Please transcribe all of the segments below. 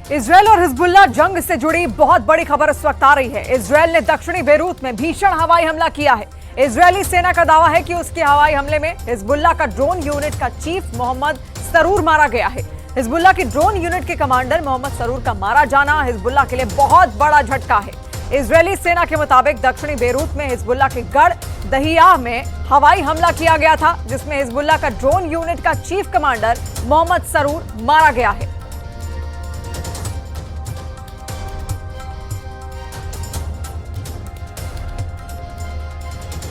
Israel और Hezbollah जंग से जुड़ी बहुत बड़ी खबर इस वक्त आ रही है। इजरायल ने दक्षिणी बेरूत में भीषण हवाई हमला किया है। इजरायली सेना का दावा है कि उसके हवाई हमले में हिजबुल्लाह का ड्रोन यूनिट का चीफ मोहम्मद सरूर मारा गया है। हिजबुल्लाह की ड्रोन यूनिट के कमांडर मोहम्मद सरूर का मारा जाना हिजबुल्लाह के लिए बहुत बड़ा झटका है। इजरायली सेना के मुताबिक दक्षिणी बेरूत में हिजबुल्लाह के गढ़ दहियाह में हवाई हमला किया गया था, जिसमें हिजबुल्लाह का ड्रोन यूनिट का चीफ कमांडर मोहम्मद सरूर मारा गया है।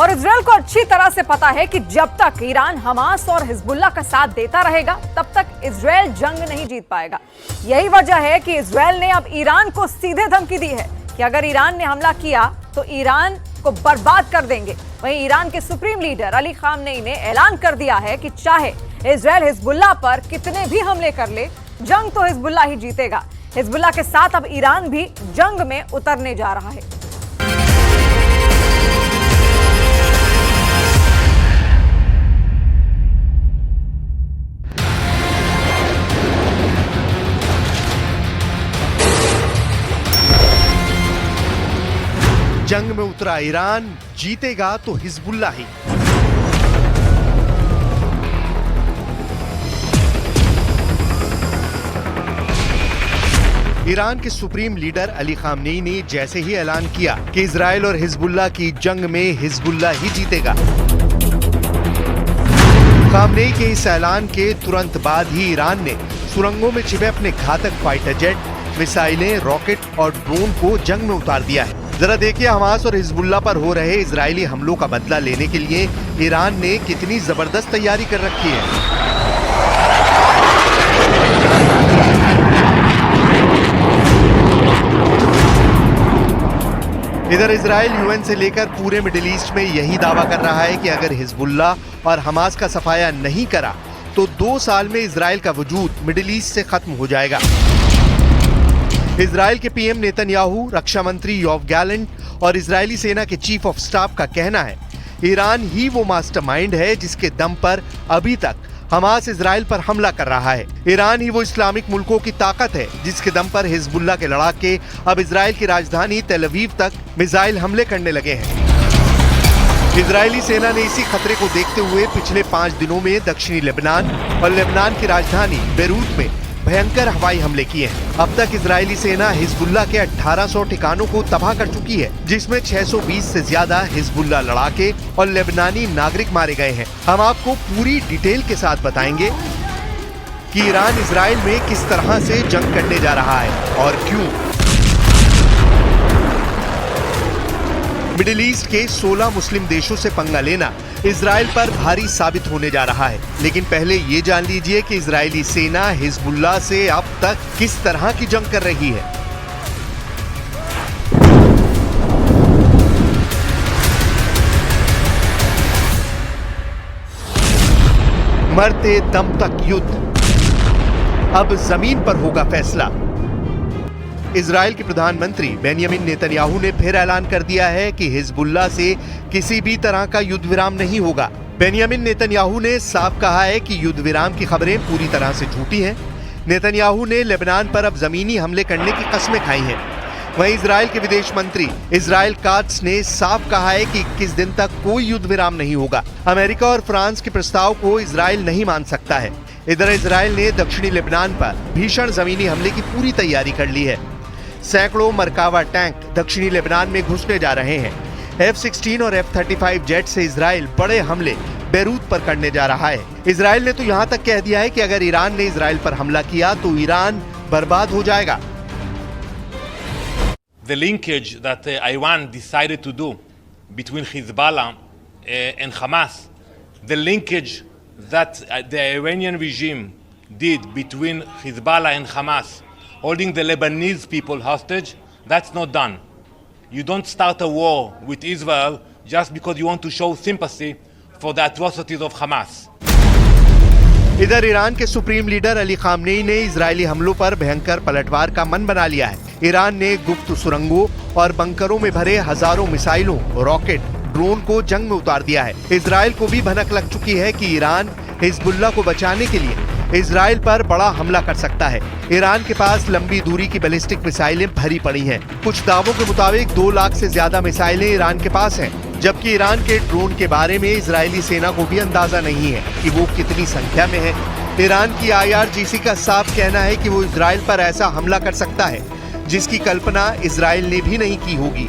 और इजरायल को अच्छी तरह से पता है कि जब तक ईरान हमास और हिजबुल्लाह का साथ देता रहेगा तब तक इजरायल जंग नहीं जीत पाएगा। यही वजह है कि इजरायल ने अब ईरान को सीधे धमकी दी है कि अगर ईरान ने हमला किया तो ईरान को बर्बाद कर देंगे। वहीं ईरान के सुप्रीम लीडर अली खामनेई ने ऐलान कर दिया है कि चाहे इजरायल हिजबुल्लाह पर कितने भी हमले कर ले, जंग तो हिजबुल्लाह ही जीतेगा। हिजबुल्लाह के साथ अब ईरान भी जंग में उतरने जा रहा है। जंग में उतरा ईरान, जीतेगा तो हिजबुल्लाह ही। ईरान के सुप्रीम लीडर अली खामनेई ने जैसे ही ऐलान किया कि इजरायल और हिजबुल्लाह की जंग में हिजबुल्लाह ही जीतेगा, खामनेई के इस ऐलान के तुरंत बाद ही ईरान ने सुरंगों में छिपे अपने घातक फाइटर जेट, मिसाइलें, रॉकेट और ड्रोन को जंग में उतार दिया है। जरा देखिए हमास और हिजबुल्लाह पर हो रहे इजरायली हमलों का बदला लेने के लिए ईरान ने कितनी जबरदस्त तैयारी कर रखी है। इधर इजरायल यूएन से लेकर पूरे मिडिल ईस्ट में यही दावा कर रहा है कि अगर हिजबुल्लाह और हमास का सफाया नहीं करा तो 2 साल में इजरायल का वजूद मिडिल ईस्ट से खत्म हो जाएगा। इजरायल के पीएम नेतन्याहू, रक्षा मंत्री योव गैलेंट और इजरायली सेना के चीफ ऑफ स्टाफ का कहना है ईरान ही वो मास्टरमाइंड है जिसके दम पर अभी तक हमास इजरायल पर हमला कर रहा है। ईरान ही वो इस्लामिक मुल्कों की ताकत है जिसके दम पर हिजबुल्लाह के लड़ाके अब इजरायल की राजधानी तेल अवीव तक मिसाइल हमले करने लगे हैं। इजरायली सेना ने इसी खतरे को देखते हुए पिछले 5 दिनों में दक्षिणी लेबनान और लेबनान की राजधानी बेरूत में भयंकर हवाई हमले किए हैं। अब तक इजरायली सेना हिजबुल्लाह के 1800 ठिकानों को तबाह कर चुकी है, जिसमें 620 से ज्यादा हिजबुल्लाह लड़ाके और लेबनानी नागरिक मारे गए हैं। हम आपको पूरी डिटेल के साथ बताएंगे कि ईरान इजरायल में किस तरह से जंग करने जा रहा है और क्यों। मिडिल ईस्ट के 16 मुस्लिम देशों से पंगा लेना इजरायल पर भारी साबित होने जा रहा है। लेकिन पहले ये जान लीजिए कि इजरायली सेना हिजबुल्लाह से अब तक किस तरह की जंग कर रही है। मरते दम तक युद्ध, अब जमीन पर होगा फैसला। इजरायल के प्रधानमंत्री बेंयामिन नेतन्याहू ने फिर ऐलान कर दिया है कि हिजबुल्लाह से किसी भी तरह का युद्ध विराम नहीं होगा। बेंयामिन नेतन्याहू ने साफ कहा है कि युद्ध विराम की खबरें पूरी तरह से झूठी हैं। नेतन्याहू ने लेबनान पर अब जमीनी हमले करने की कस्में खाई हैं। वहीं इजरायल के विदेश मंत्री इजराइल काट्स ने साफ कहा है कि 21 दिन तक कोई युद्ध विराम नहीं होगा। अमेरिका और फ्रांस के प्रस्ताव को इजरायल नहीं मान सकता है। इधर इजरायल ने दक्षिणी लेबनान पर भीषण जमीनी हमले की पूरी तैयारी कर ली है। सैकड़ों मरकावा टैंक दक्षिणी लेबनान में घुसने जा रहे हैं। F-16 और F-35 जेट से इजरायल बड़े हमले बेरूत पर करने जा रहा है। इजरायल ने तो यहाँ तक कह दिया है कि अगर ईरान ने इजरायल पर हमला किया तो ईरान बर्बाद हो जाएगा। The linkage that Iran decided to do between Hezbollah and Hamas, the linkage that the Iranian regime did between Hezbollah and Hamas, holding the Lebanese people hostage, that's not done. You don't start a war with Israel just because you want to show sympathy for the atrocities of Hamas. इधर Iran के supreme leader Ali Khamenei ने Israeli हमलों पर भयंकर पलटवार का मन बना लिया है। ईरान ने गुप्त सुरंगों और बंकरों में भरे हजारों मिसाइलों, रॉकेट, ड्रोन को जंग में उतार दिया है। इजरायल को भी भनक लग चुकी है कि ईरान हिजबुल्लाह को बचाने के लिए इजराइल पर बड़ा हमला कर सकता है। ईरान के पास लंबी दूरी की बैलिस्टिक मिसाइलें भरी पड़ी हैं। कुछ दावों के मुताबिक 2 लाख से ज्यादा मिसाइलें ईरान के पास हैं, जबकि ईरान के ड्रोन के बारे में इजरायली सेना को भी अंदाजा नहीं है कि वो कितनी संख्या में है। ईरान की IRGC का साफ कहना है कि वो इजराइल पर ऐसा हमला कर सकता है जिसकी कल्पना इजराइल ने भी नहीं की होगी।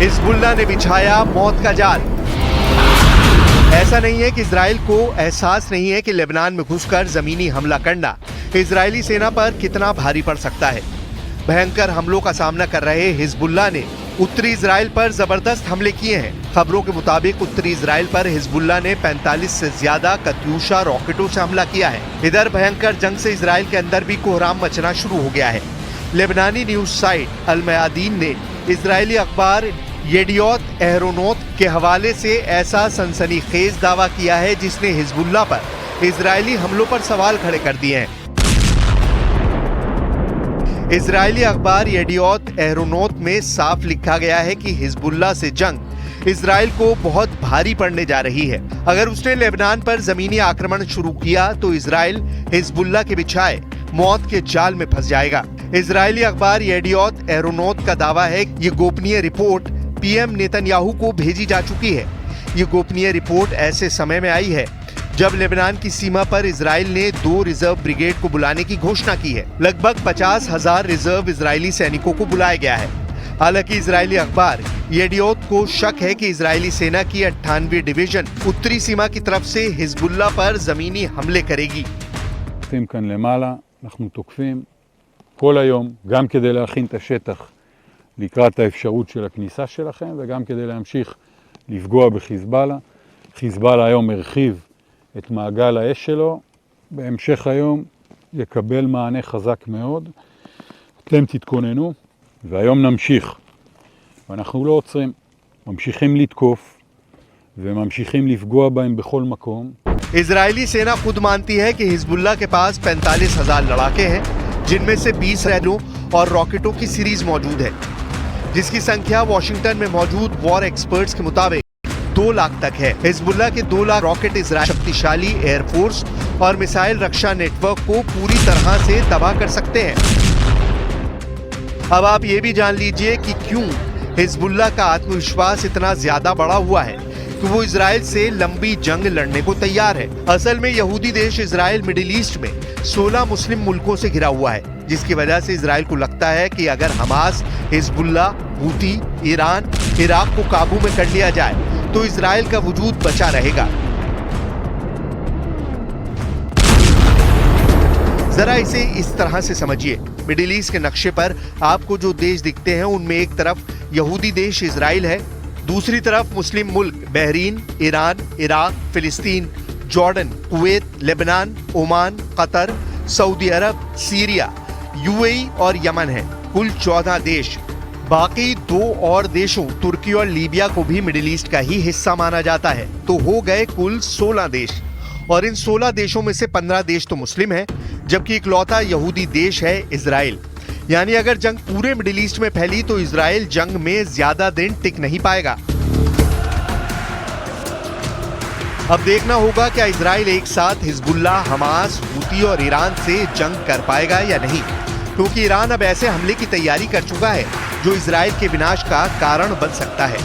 हिजबुल्लाह ने बिछाया मौत का जाल। ऐसा नहीं है कि इजराइल को एहसास नहीं है कि लेबनान में घुसकर जमीनी हमला करना इजरायली सेना पर कितना भारी पड़ सकता है। भयंकर हमलों का सामना कर रहे हिजबुल्लाह ने उत्तरी इजराइल पर जबरदस्त हमले किए हैं। खबरों के मुताबिक उत्तरी इजराइल पर हिजबुल्लाह ने 45 से ज्यादा कत्यूशा रॉकेटों से हमला किया है। इधर भयंकर जंग से इजराइल के अंदर भी कोहराम मचना शुरू हो गया है। लेबनानी न्यूज साइट अल मयादीन ने इजरायली अखबार येडियोत एहरोनोत के हवाले से ऐसा सनसनीखेज दावा किया है जिसने हिजबुल्लाह पर इजरायली हमलों पर सवाल खड़े कर दिए हैं। इजरायली अखबार येडियोत एहरोनोत में साफ लिखा गया है कि हिजबुल्लाह से जंग इजराइल को बहुत भारी पड़ने जा रही है। अगर उसने लेबनान पर जमीनी आक्रमण शुरू किया तो इजराइल हिजबुल्लाह के बिछाए मौत के जाल में फंस जाएगा। इजरायली अखबार येडियोत एहरोनोत का दावा है कि ये गोपनीय रिपोर्ट PM नेतन्याहू को भेजी जा चुकी है। ये गोपनीय रिपोर्ट ऐसे समय में आई है जब लेबनान की सीमा पर इजराइल ने 2 रिजर्व ब्रिगेड को बुलाने की घोषणा की है। लगभग 50,000 रिजर्व इजरायली सैनिकों को बुलाया गया है। हालांकि इजरायली अखबार येडियोत को शक है कि इजरायली सेना की 98वीं डिवीजन उत्तरी सीमा की तरफ से हिजबुल्लाह पर जमीनी हमले करेगी। כאן למעלה, אנחנו תוקפים כל היום, גם כדי להכין את השטח לקראת האפשרות של הכניסה שלכם, וגם כדי להמשיך לפגוע בחיזבאללה. חיזבאללה היום הרחיב את מעגל האש שלו, בהמשך היום יקבל מענה חזק מאוד. אתם תתכוננו, והיום נמשיך. ואנחנו לא עוצרים, ממשיכים לתקוף, וממשיכים לפגוע בהם בכל מקום. इजरायली सेना खुद मानती है कि हिजबुल्लाह के पास 45,000 लड़ाके हैं, जिनमें से 20 रैनों और रॉकेटों की सीरीज मौजूद है, जिसकी संख्या वॉशिंगटन में मौजूद वॉर एक्सपर्ट्स के मुताबिक 2 लाख तक है। हिजबुल्लाह के 2 लाख रॉकेट इजराइल शक्तिशाली एयरफोर्स और मिसाइल रक्षा नेटवर्क को पूरी तरह से तबाह कर सकते हैं। अब आप ये भी जान लीजिए कि क्यों हिजबुल्लाह का आत्मविश्वास इतना ज्यादा बढ़ा हुआ है कि वो इजराइल से लंबी जंग लड़ने को तैयार है। असल में यहूदी देश इजराइल मिडिल ईस्ट में 16 मुस्लिम मुल्कों से घिरा हुआ है, जिसकी वजह से इजराइल को लगता है कि अगर Hamas, Hezbollah, Houthi, Iran, Iraq को काबू में कर लिया जाए तो इजराइल का वजूद बचा रहेगा। जरा इसे इस तरह से समझिए। मिडिल ईस्ट के नक्शे पर आपको जो देश दिखते हैं उनमें एक तरफ यहूदी देश इजराइल है, दूसरी तरफ मुस्लिम मुल्क Bahrain, Iran, Iraq, Palestine, Jordan, Kuwait, Lebanon, Oman, Qatar, Saudi Arab, Syria, UAE और यमन है। कुल 14 देश। बाकी 2 और देशों तुर्की और लीबिया को भी मिडिल ईस्ट का ही हिस्सा माना जाता है, तो हो गए कुल 16 देश। और इन 16 देशों में से 15 देश तो मुस्लिम हैं, जबकि इकलौता यहूदी देश है इजराइल। यानी अगर जंग पूरे मिडिल ईस्ट में फैली तो इजराइल जंग में ज्यादा दिन टिक नहीं पाएगा। अब देखना होगा क्या इजराइल एक साथ हिजबुल्लाह, हमास, हूती और ईरान से जंग कर पाएगा या नहीं, क्योंकि ईरान अब ऐसे हमले की तैयारी कर चुका है जो इजराइल के विनाश का कारण बन सकता है।